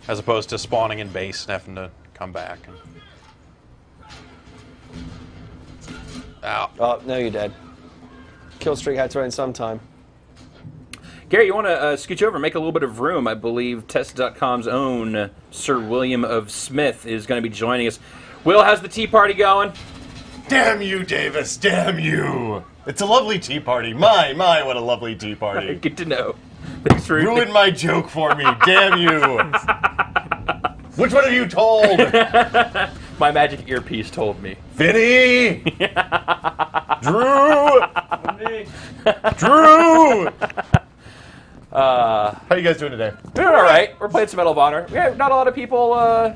as opposed to spawning in base and having to come back. Ow. Oh, no, you're dead. Kill streak had to end sometime. Gary, you want to scooch over and make a little bit of room? I believe Test.com's own Sir William of Smith is going to be joining us. Will, how's the tea party going? Damn you, Davis! Damn you! It's a lovely tea party. My, what a lovely tea party. Good to know. Thanks for Ruined my joke for me. Damn you! Which one have you told? My magic earpiece told me. Vinny! Drew! Drew! How you guys doing today? Doing all right. We're playing some Medal of Honor. We have not a lot of people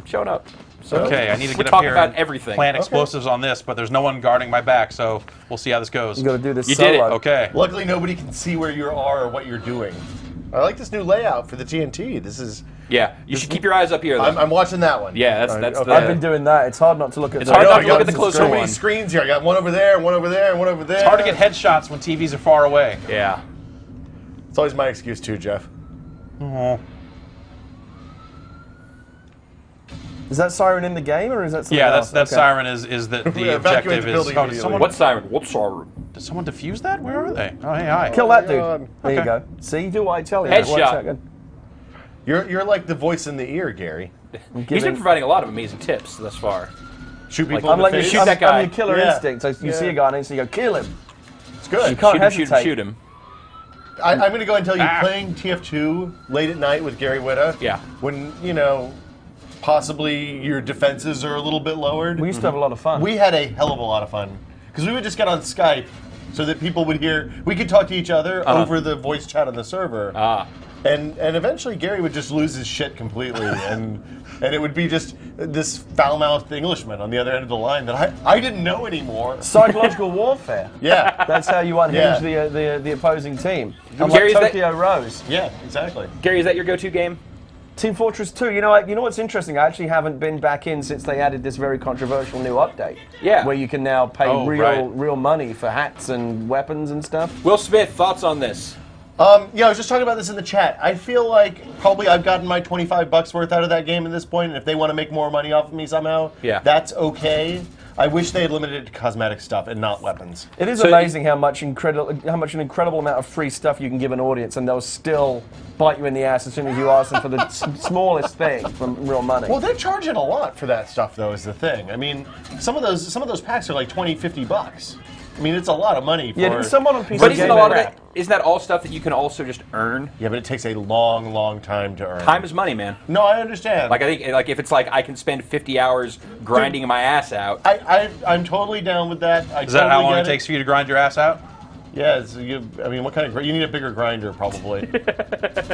showing up. So Okay, I need to we're get up talking here about and everything. plant explosives on this, but there's no one guarding my back, so we'll see how this goes. You got to do this You solo. did it. Okay. Luckily, nobody can see where you are or what you're doing. I like this new layout for the TNT. This is... Yeah, you should keep your eyes up here, though. I'm watching that one. Yeah, that's okay. the... I've been doing that. It's hard not to look at It's hard not to look at the So closer many one. screens here. I got one over there, one over there, and one over there. It's hard to get headshots when TVs are far away. Yeah. It's always my excuse too, Jeff. Oh. Is that siren in the game, or is that something Yeah, else? that Okay. siren is that the Evacuate objective the is... building Oh, did immediately. someone, What siren? What siren? did someone defuse that? Where are they? Oh, hey, hi. Kill that dude. God. There you Okay. go. See, do what I tell you. Headshot. It works out good. You're like the voice in the ear, Gary. He's been providing a lot of amazing tips thus far. Shoot people I'm in like the you face. shoot that guy. I'm your killer Yeah. instinct. So you Yeah. see a guy and you go, kill him. It's good. You can't Shoot him, shoot him, hesitate. shoot him. I'm going to go and tell you, Ah. playing TF2 late at night with Gary Whitta, Yeah. when, you know, possibly your defenses are a little bit lowered, We used to have a lot of fun. we had a hell of a lot of fun. Because we would just get on Skype so that people would hear, we could talk to each other over the voice chat on the server. And eventually Gary would just lose his shit completely, and it would be just this foul-mouthed Englishman on the other end of the line that I didn't know anymore. Psychological warfare. Yeah, That's how you unhinge Yeah. the opposing team. Gary, Like is that- Tokyo Rose. yeah, exactly. Gary, is that your go-to game? Team Fortress 2. You know what's interesting? I actually haven't been back in since they added this very controversial new update. Yeah. Where you can now pay Oh, real money for hats and weapons and stuff. Will Smith, thoughts on this? Yeah, I was just talking about this in the chat. I feel like probably I've gotten my $25 worth out of that game at this point, and if they want to make more money off of me somehow, Yeah. that's okay. I wish they had limited it to cosmetic stuff and not weapons. It is So amazing how much an incredible amount of free stuff you can give an audience, and they'll still bite you in the ass as soon as you ask them for the smallest thing for real money. Well, they're charging a lot for that stuff, though, is the thing. I mean, some of those packs are like $20, $50. I mean, it's a lot of money for... Yeah, didn't someone on PC But isn't gave a lot of it- that? Isn't that all stuff that you can also just earn? Yeah, but it takes a long, long time to earn. Time is money, man. No, I understand. Like I think, like if it's like I can spend 50 hours grinding my ass out. I'm totally down with that. Is that how long it takes for you to grind your ass out? Yeah, I mean, what kind of... You need a bigger grinder, probably.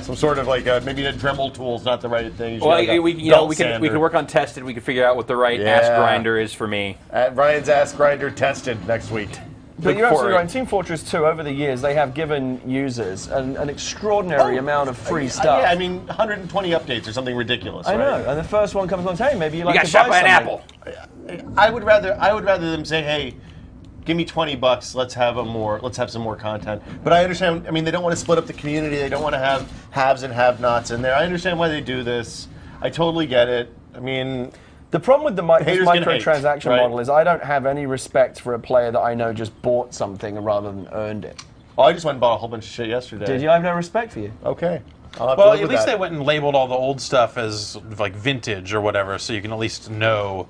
Some sort of like, maybe a Dremel tool's not the right thing. You should Well, have a we belt can sander. work on tested. We can figure out what the right ass Yeah. grinder is for me. Ryan's ass grinder tested next week. But you're for absolutely it. right. In Team Fortress 2, over the years, they have given users an extraordinary amount of free stuff. Yeah, I mean, 120 updates or something ridiculous. I know. right? And the first one comes along, hey, maybe you like You got to shot buy by an something. apple. I would rather them say, hey, give me $20. Let's have some more content. But I understand. I mean, they don't want to split up the community. They don't want to have haves and have-nots in there. I understand why they do this. I totally get it. I mean, The problem with this Haters gonna hate, microtransaction right? model is I don't have any respect for a player that I know just bought something rather than earned it. oh, I just went and bought a whole bunch of shit yesterday. Did you? I have no respect for you. Okay. I'll have to Well, live at with least that. they went and labeled all the old stuff as like vintage or whatever, so you can at least know.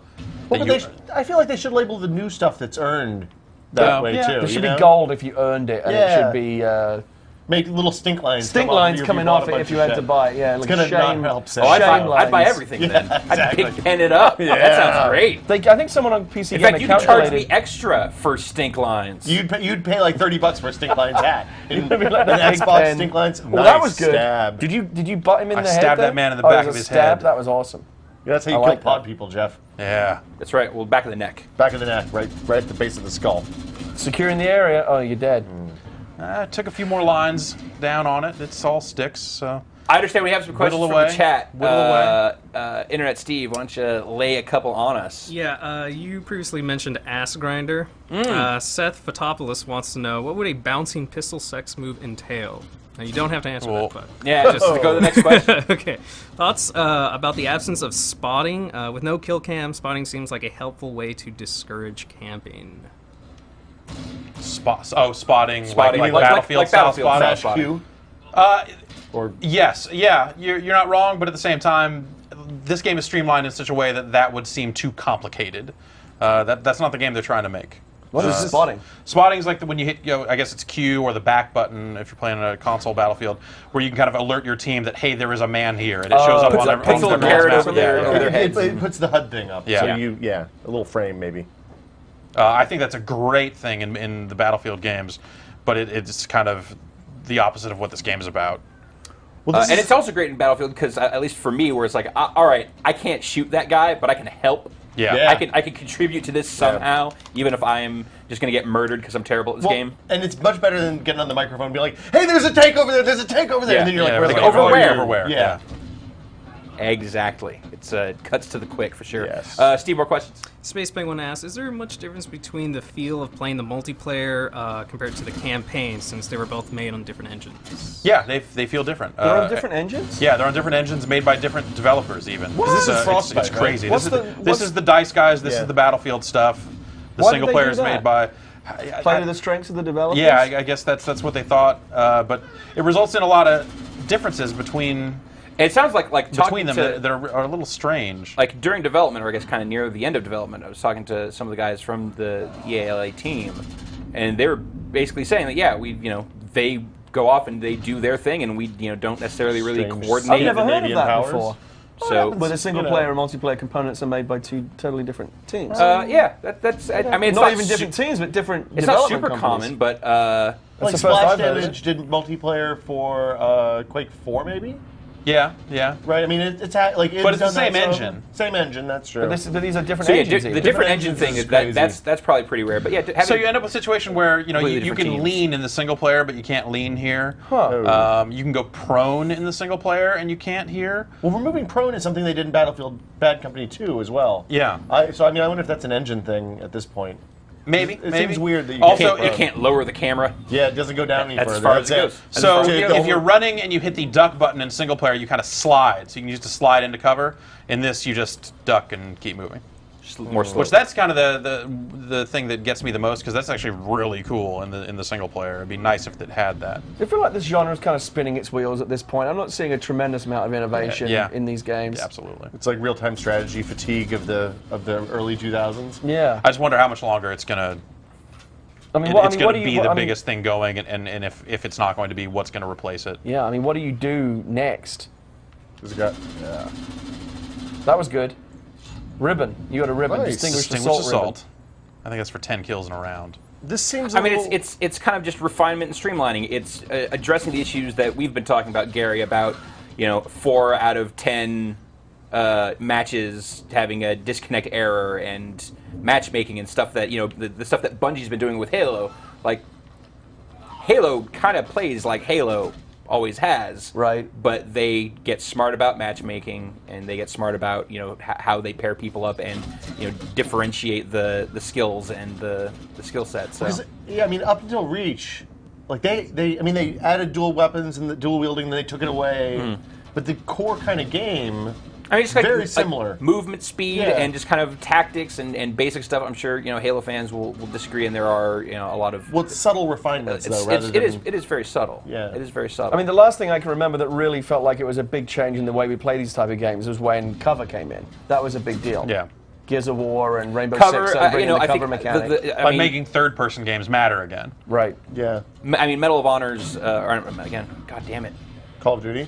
Well, that but you- I feel like they should label the new stuff that's earned that way yeah. too. There should you be know? gold if you earned it, and it Yeah. should be Make little stink lines. stink come off lines if you coming bought off a it bunch if you of had shit. to buy it. Yeah, It's like gonna shame, not help Oh, sales. I'd shame buy lines. everything then. I'd exactly. big pen it up. Yeah. That sounds great. I think someone on PC In Gamer fact, you can charge me calculated. extra for stink lines. You'd pay like $30 for a stink lines hat. And, Maybe like an that big Xbox pen. stink lines. Well, nice that was good. Stab. Did you butt him in I the head? stabbed there? that man in the Oh, back it of was a his stab? head. That was awesome. Yeah, that's how you I kill like pod that. people, Jeff. Yeah. That's right. Well, back of the neck. Back of the neck, right at the base of the skull. Securing the area. Oh, you're dead. Took a few more lines down on it. It's all sticks. So I understand we have some questions Whittle from away. the chat. Whittle away. Internet Steve, why don't you lay a couple on us? Yeah, you previously mentioned Ass Grinder. Seth Fotopoulos wants to know, what would a bouncing pistol sex move entail? Now, you don't have to answer Well, that, but... Yeah, just to go to the next question. Okay. Thoughts about the absence of spotting? With no kill cam, spotting seems like a helpful way to discourage camping. Spotting, Spotting, like like Battlefield style Battlefield style spotting. spotting. Or Yes, yeah, you're not wrong, but at the same time, this game is streamlined in such a way that would seem too complicated. That's not the game they're trying to make. What is spotting? Spotting is like when you hit, I guess it's Q or the back button if you're playing a console Battlefield, where you can kind of alert your team that, hey, there is a man here, and it shows up on their pixel on their parrot map. over there. Over their heads. it puts the HUD thing up. Yeah. So Yeah. a little frame maybe. I think that's a great thing in the Battlefield games, but it's kind of the opposite of what this game is about. Well, And it's also great in Battlefield because, at least for me, where it's like, all right, I can't shoot that guy, but I can help. Yeah. Yeah. I can contribute to this somehow, even if I'm just going to get murdered because I'm terrible at this game. And it's much better than getting on the microphone and be like, "Hey, there's a tank over there. There's a tank over there." Yeah. And then you're Yeah, like, over where? Over where? Yeah. Exactly. It's cuts to the quick for sure. Yes. Steve, more questions? Space Penguin asks, is there much difference between the feel of playing the multiplayer compared to the campaign, since they were both made on different engines? Yeah, they feel different. They're on different engines? Yeah, they're on different engines made by different developers even. What? This This is is Frostbite, it's crazy. right? This is the DICE guys, this Yeah. is the Battlefield stuff. The Why did single they player do is that? made by... Play to the strengths of the developers? Yeah, I guess that's what they thought, but it results in a lot of differences between And it sounds like talking them to, that are a little strange. like during development, or I guess kind of near the end of development, I was talking to some of the guys from the EALA team, and they were basically saying that they go off and they do their thing, and we don't necessarily really Strange coordinate. I've never heard of Scandinavian that powers. before. So Where the single player and multiplayer components are made by two totally different teams. yeah, that's. I mean, it's not even su- different teams, but different It's not development super companies. common, but That's Like the first Splash I've heard of Damage did multiplayer for Quake 4, maybe? Yeah. Right? I mean, it's like... But it's the same engine. Same engine, that's true. But these are different so yeah, engines. the even. different Different engine thing engines is is crazy. that's probably pretty rare. But yeah, having, So you end up with a situation where you Completely can different teams. lean in the single player, but you can't lean here. Huh. You can go prone in the single player, and you can't here. Well, removing prone is something they did in Battlefield Bad Company 2 as well. Yeah. I wonder if that's an engine thing at this point. Maybe. It maybe. seems weird that you Also, can't you can't lower the camera. Yeah, it doesn't go down any That's further. as far as it That's goes. it. So That's if you're running and you hit the duck button in single player, you kind of slide. So you can use to slide into cover. In this, you just duck and keep moving. Just more slow. Which that's kind of the thing that gets me the most, because that's actually really cool in the single player. It'd be nice if it had that. I feel like this genre is kind of spinning its wheels at this point. I'm not seeing a tremendous amount of innovation Yeah. in these games. Yeah, absolutely. It's like real-time strategy fatigue of the early 2000s. Yeah. I just wonder how much longer it's gonna. I mean, It's going to be the biggest thing going, and if it's not going to be, what's going to replace it? Yeah, I mean, what do you do next? Yeah. That was good. Ribbon. You got a ribbon. Nice. Distinguished Distinguished assault ribbon. assault. I think that's for 10 kills in a round. This seems. I mean, it's kind of just refinement and streamlining. It's addressing the issues that we've been talking about, Gary, about 4 out of 10 matches having a disconnect error and matchmaking and stuff that the stuff that Bungie's been doing with Halo. Like Halo kind of plays like Halo always has, Right. But they get smart about matchmaking, and they get smart about how they pair people up and differentiate the skills and the skill sets. So. Yeah, I mean, up until Reach, like they added dual weapons and the dual wielding, then they took it away. But the core kind of game, I mean, it's like, very similar. movement speed Yeah. and just kind of tactics and basic stuff. I'm sure Halo fans will disagree, and there are a lot of. well, it's subtle refinements though, it is very subtle. Yeah. It is very subtle. I mean, the last thing I can remember that really felt like it was a big change in the way we play these type of games was when cover came in. That was a big deal. Yeah. Gears of War and Rainbow cover, Six bringing the I cover think mechanic. By making third-person games matter again. Right. Yeah. I mean, Medal of Honor's again. God damn it. Call of Duty.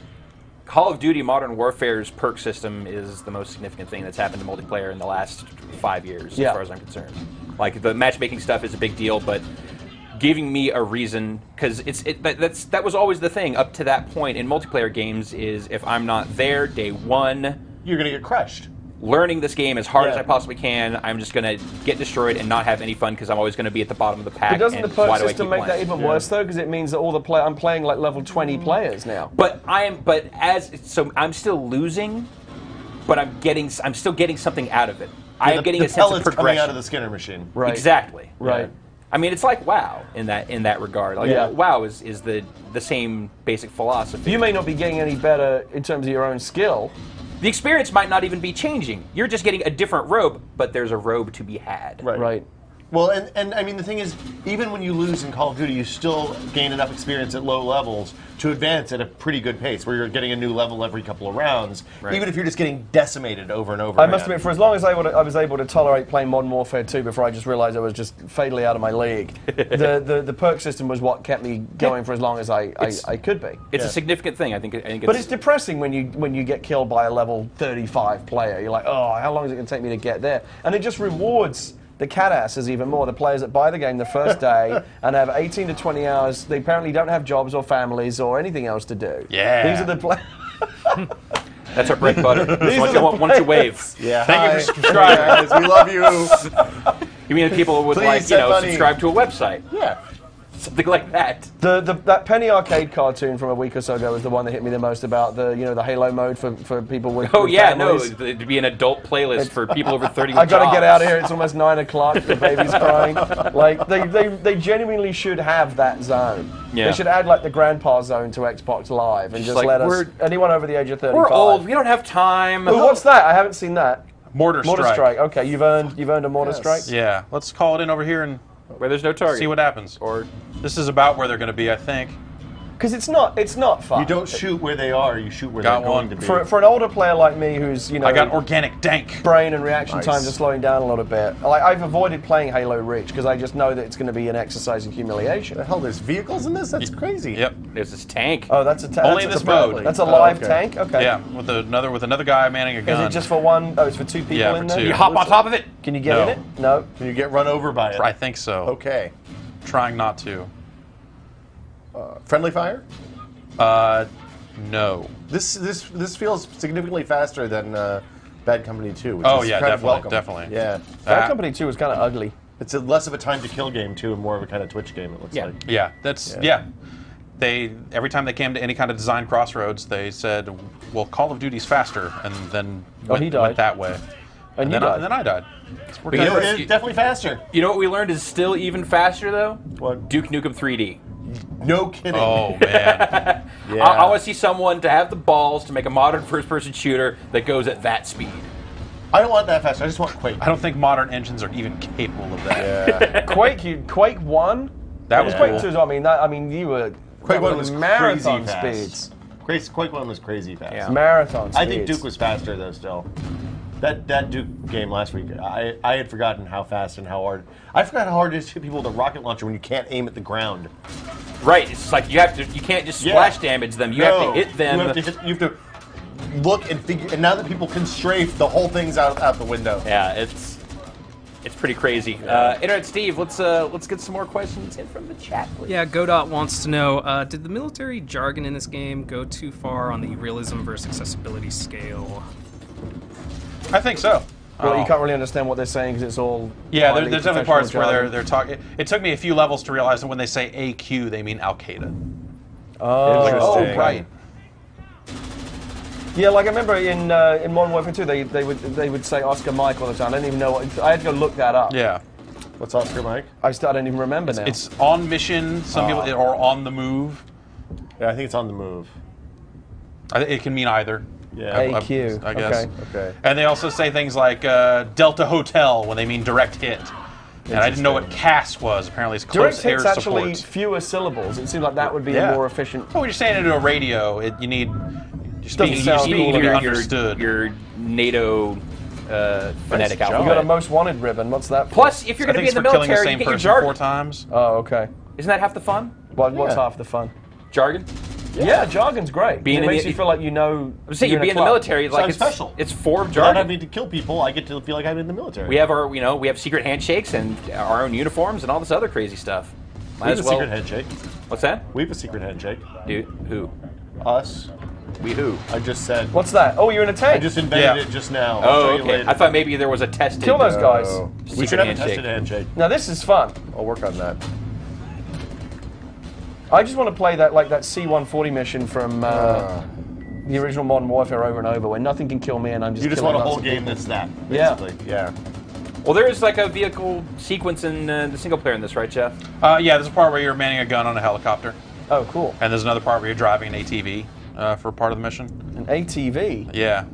Call of Duty Modern Warfare's perk system is the most significant thing that's happened to multiplayer in the last 5 years, Yeah. as far as I'm concerned. Like, the matchmaking stuff is a big deal, but giving me a reason, because that was always the thing up to that point in multiplayer games, is if I'm not there day one, You're gonna get crushed. learning this game as hard as I possibly can. I'm just going to get destroyed and not have any fun because I'm always going to be at the bottom of the pack. But doesn't the and perk why do I system keep make that playing? even worse though? Because it means that I'm playing like level 20 players now. But I'm still losing, but I'm still getting something out of it. I am getting a sense of pellets progression. coming out of the Skinner machine. Right. Exactly. Right. I mean, it's like WoW in that regard. Like, Yeah. WoW is the same basic philosophy. You may not be getting any better in terms of your own skill. The experience might not even be changing. You're just getting a different robe, but there's a robe to be had. Right. Well, and I mean, the thing is, even when you lose in Call of Duty, you still gain enough experience at low levels to advance at a pretty good pace, where you're getting a new level every couple of rounds, even if you're just getting decimated over and over I again. must admit, for as long as I was able to tolerate playing Modern Warfare 2 before I just realized I was just fatally out of my league, the perk system was what kept me going for as long as I could be. It's a significant thing. I think But it's depressing when you get killed by a level 35 player. You're like, oh, how long is it going to take me to get there? And it just rewards the cat asses even more. The players that buy the game the first day and have 18 to 20 hours. They apparently don't have jobs or families or anything else to do. Yeah. These are the players. that's our bread and butter. Once you wave. Yeah. Thank you Hi. for subscribing. Guys, we love you. You mean people would Please send money. subscribe to a website? Yeah. Something like that. That Penny Arcade cartoon from a week or so ago was the one that hit me the most about the Halo mode for people with Oh with yeah, families. no, it'd be an adult playlist for people over 30 with I gotta get jobs. out of here. It's almost 9 o'clock. The baby's crying. Like they genuinely should have that zone. Yeah. They should add like the grandpa zone to Xbox Live and just like, let us anyone over the age of 35. We're old. We don't have time. Ooh, what's that? I haven't seen that. Mortar Strike. Okay, you've earned a mortar strike. Yeah, let's call it in over here and Where there's no target. see what happens. Or This is about where they're going to be, I think. Because it's not fun. You don't shoot where they are, you shoot where Got they're one. going to be. For an older player like me who's I got organic dank. brain and reaction Nice. times are slowing down a little bit. Like I've avoided playing Halo Reach because I just know that it's going to be an exercise in humiliation. the hell, there's vehicles in this? That's crazy. Yep. there's this tank. Oh, that's a Only in that's this a, mode. That's a live okay. tank. Okay. Yeah, with another guy manning a Is gun. it just for one? Oh, it's for two people Yeah, in for there. two. You hop on top of it. Can you get No. in it? No. Can you get run over by it? I think so. Okay. Trying not to. Friendly fire? No. This feels significantly faster than Bad Company 2. Which Oh, is yeah, kind of definitely, welcome. definitely. Yeah. Bad Company 2 was kind of ugly. It's less of a time to kill game too, and more of a kind of Twitch game. It looks Yeah. like. Yeah, that's They every time they came to any kind of design crossroads, they said, "Well, Call of Duty's faster," and then he died. went that way. And then you died. and then I died. We're But good. you know, It's definitely faster. You know what we learned is still even faster though? What? Duke Nukem 3D. No kidding. Oh man. Yeah. I want to see someone to have the balls to make a modern first-person shooter that goes at that speed. I don't want that fast. I just want Quake. I don't think modern engines are even capable of that. Yeah. Quake 1. That was Quake cool. 2. I mean, you were Quake 1 that was marathon crazy fast. speeds. Quake 1 was crazy fast. Yeah. Marathon speeds. I think Duke was faster though. Still, that Duke game last week, I had forgotten how fast and how hard. I forgot how hard it is to hit people with a rocket launcher when you can't aim at the ground. Right. It's like you can't just splash damage them. You have to hit them. You have to look and figure. And now that people can strafe, the whole thing's out the window. Yeah, it's pretty crazy. Internet Steve, let's get some more questions in from the chat, please. Yeah, Godot wants to know, did the military jargon in this game go too far on the realism versus accessibility scale? I think so. Well, you can't really understand what they're saying because it's all. Yeah, highly there's definitely professional parts where jargon. they're talking. It took me a few levels to realize that when they say AQ, they mean Al Qaeda. Oh, Interesting. Right. Yeah, like I remember in Modern Warfare 2, they would say Oscar Mike all the time. I didn't even know what. I had to go look that up. Yeah. What's Oscar Mike? I don't even remember now. It's on mission. Some people or on the move. Yeah, I think it's on the move. It can mean either. Yeah. AQ. I guess. Okay. And they also say things like Delta Hotel when they mean direct hit. And I didn't know what CAS was. Apparently, it's Direct close air hit's actually support. fewer syllables. It seems like that would be Yeah. a more efficient. Oh, when you're saying into a radio, you need just Doesn't being sound to cool be enough. understood. Your NATO phonetic job. You alphabet. got a most wanted ribbon. What's that? For? Plus, if you're I going to think be it's in for the killing the military, same you get your person jargon. 4 times. Oh, okay. Isn't that half the fun? What's Yeah. half the fun? Jargon? Yeah, jargon's great. Being it in makes the- you feel like you know. I'm saying you're you'd be in the club. military. Like Sounds special. It's for Without jargon. having to kill people, I get to feel like I'm in the military. We have we have secret handshakes and our own uniforms and all this other crazy stuff. We Might have as a well. secret handshake. What's that? We have a secret handshake. Dude, who? Us. We who? I just said. What's that? Oh, you're in a I tank. just invented Yeah. it just now. I'll show Oh, you okay. later. I thought maybe there was a tested. Kill those guys. We secret should have a handshake. tested handshake. Now this is fun. I'll work on that. I just want to play that like that C-140 mission from the original Modern Warfare over and over, where nothing can kill me and I'm just. You just killing want a lots whole of game people. that's that, Yeah. basically. Yeah. Well, there is like a vehicle sequence in the single player in this, right, Jeff? Yeah, there's a part where you're manning a gun on a helicopter, Oh, cool. and there's another part where you're driving an ATV for part of the mission. An ATV. Yeah.